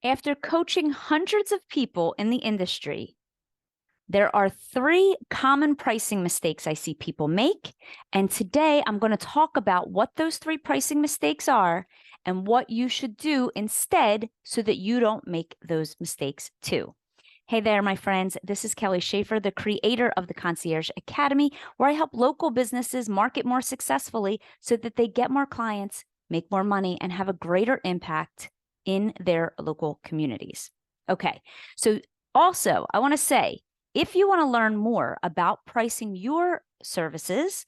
After coaching hundreds of people in the industry, there are three common pricing mistakes I see people make. And today I'm going to talk about what those three pricing mistakes are and what you should do instead so that you don't make those mistakes too. Hey there, my friends. This is Kelly Schaefer, the creator of the Concierge Academy, where I help local businesses market more successfully so that they get more clients, make more money, and have a greater impact in their local communities. Okay, so also I want to say, if you want to learn more about pricing your services,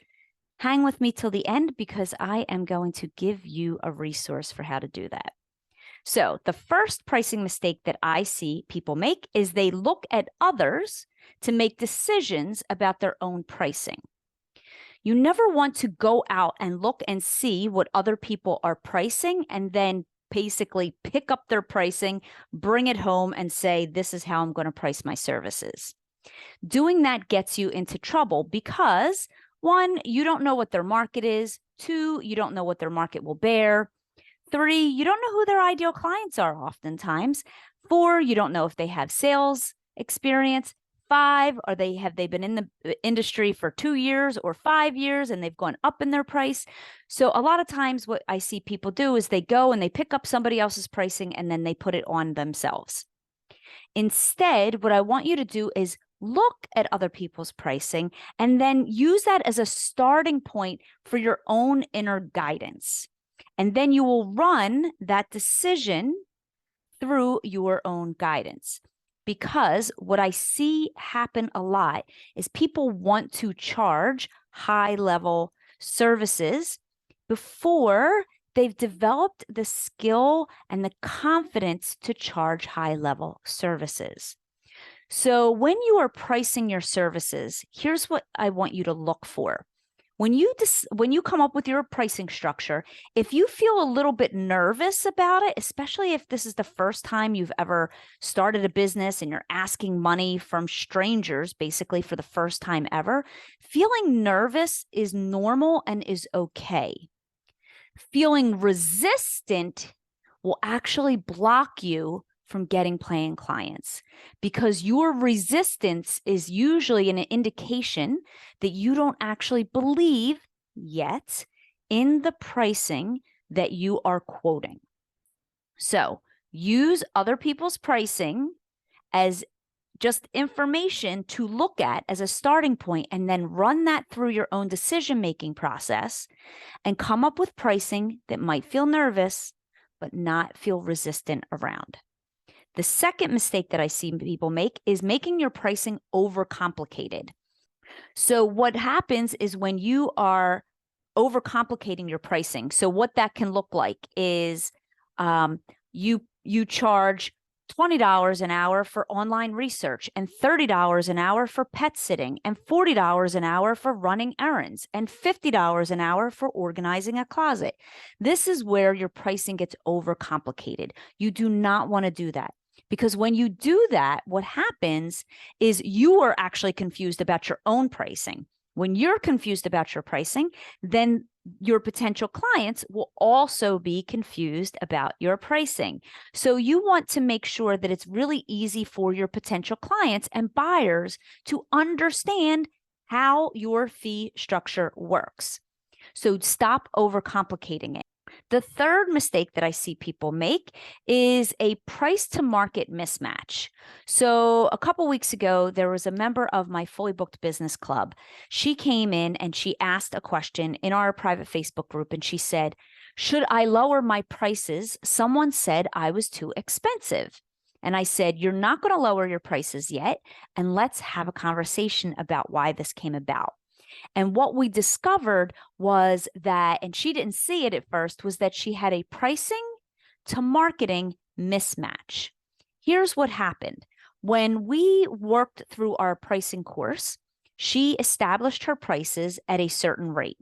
hang with me till the end because I am going to give you a resource for how to do that. So the first pricing mistake that I see people make is they look at others to make decisions about their own pricing. You never want to go out and look and see what other people are pricing and then basically pick up their pricing, bring it home and say, this is how I'm going to price my services. Doing that gets you into trouble because, one, you don't know what their market is. Two, you don't know what their market will bear. Three, you don't know who their ideal clients are oftentimes. Four, you don't know if they have sales experience. Five, have they been in the industry for 2 years or 5 years and they've gone up in their price? So a lot of times what I see people do is they go and they pick up somebody else's pricing and then they put it on themselves. Instead, what I want you to do is look at other people's pricing and then use that as a starting point for your own inner guidance. And then you will run that decision through your own guidance. Because what I see happen a lot is people want to charge high-level services before they've developed the skill and the confidence to charge high-level services. So when you are pricing your services, here's what I want you to look for. When you come up with your pricing structure, if you feel a little bit nervous about it, especially if this is the first time you've ever started a business and you're asking money from strangers, basically for the first time ever, feeling nervous is normal and is okay. Feeling resistant will actually block you from getting paying clients because your resistance is usually an indication that you don't actually believe yet in the pricing that you are quoting. So use other people's pricing as just information to look at as a starting point and then run that through your own decision-making process and come up with pricing that might feel nervous but not feel resistant around. The second mistake that I see people make is making your pricing overcomplicated. So what happens is when you are overcomplicating your pricing, so what that can look like is you charge $20 an hour for online research and $30 an hour for pet sitting and $40 an hour for running errands and $50 an hour for organizing a closet. This is where your pricing gets overcomplicated. You do not want to do that. Because when you do that, what happens is you are actually confused about your own pricing. When you're confused about your pricing, then your potential clients will also be confused about your pricing. So you want to make sure that it's really easy for your potential clients and buyers to understand how your fee structure works. So stop overcomplicating it. The third mistake that I see people make is a price to market mismatch. So a couple weeks ago, there was a member of my fully booked business club. She came in and she asked a question in our private Facebook group and she said, should I lower my prices? Someone said I was too expensive. And I said, you're not going to lower your prices yet. And let's have a conversation about why this came about. And what we discovered was that, and she didn't see it at first, was that she had a pricing to marketing mismatch. Here's what happened. When we worked through our pricing course, she established her prices at a certain rate.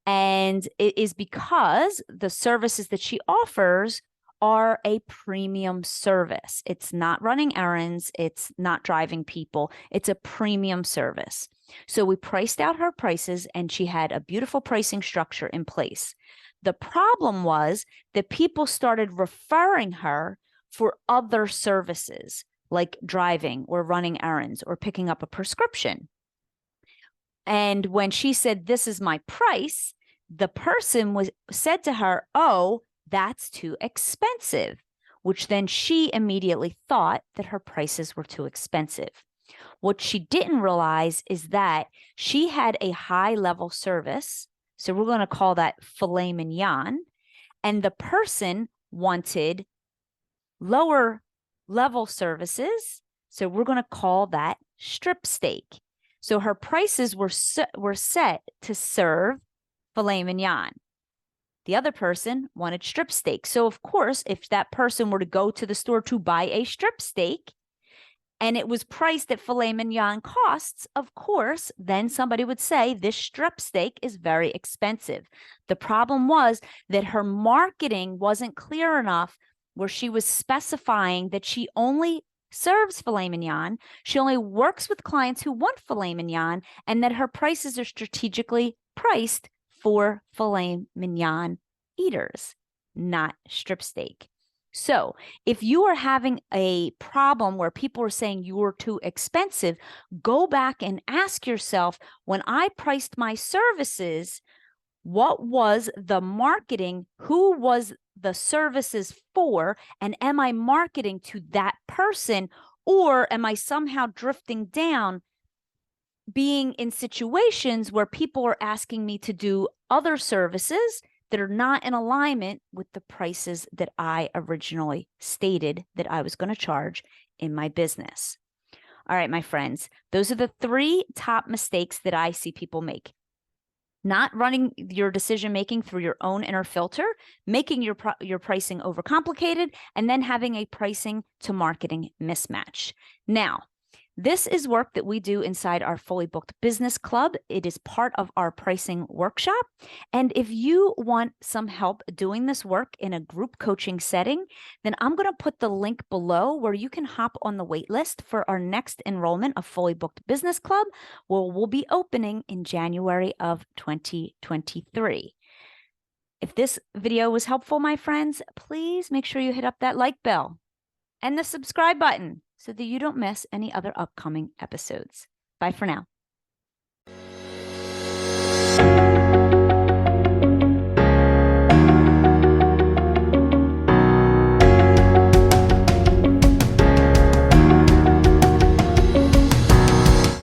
And it is because the services that she offers are a premium service. It's not running errands. It's not driving people. It's a premium service. So we priced out her prices and she had a beautiful pricing structure in place. The problem was that people started referring her for other services like driving or running errands or picking up a prescription. And when she said, "This is my price," the person said to her, "Oh, that's too expensive," which then she immediately thought that her prices were too expensive. What she didn't realize is that she had a high level service. So we're going to call that filet mignon. And the person wanted lower level services. So we're going to call that strip steak. So her prices were set to serve filet mignon. The other person wanted strip steak. So of course, if that person were to go to the store to buy a strip steak and it was priced at filet mignon costs, of course, then somebody would say this strip steak is very expensive. The problem was that her marketing wasn't clear enough where she was specifying that she only serves filet mignon, she only works with clients who want filet mignon, and that her prices are strategically priced for filet mignon eaters, not strip steak. So if you are having a problem where people are saying you're too expensive, go back and ask yourself, when I priced my services, what was the marketing? Who was the services for? And am I marketing to that person? Or am I somehow drifting down, being in situations where people are asking me to do other services that are not in alignment with the prices that I originally stated that I was going to charge in my business? All right, my friends, those are the 3 top mistakes that I see people make. Not running your decision-making through your own inner filter, making your pricing overcomplicated, and then having a pricing to marketing mismatch. Now, this is work that we do inside our Fully Booked Business Club. It is part of our pricing workshop. And if you want some help doing this work in a group coaching setting, then I'm going to put the link below where you can hop on the wait list for our next enrollment of Fully Booked Business Club, where we'll be opening in January of 2023. If this video was helpful, my friends, please make sure you hit up that like bell and the subscribe button so that you don't miss any other upcoming episodes. Bye for now.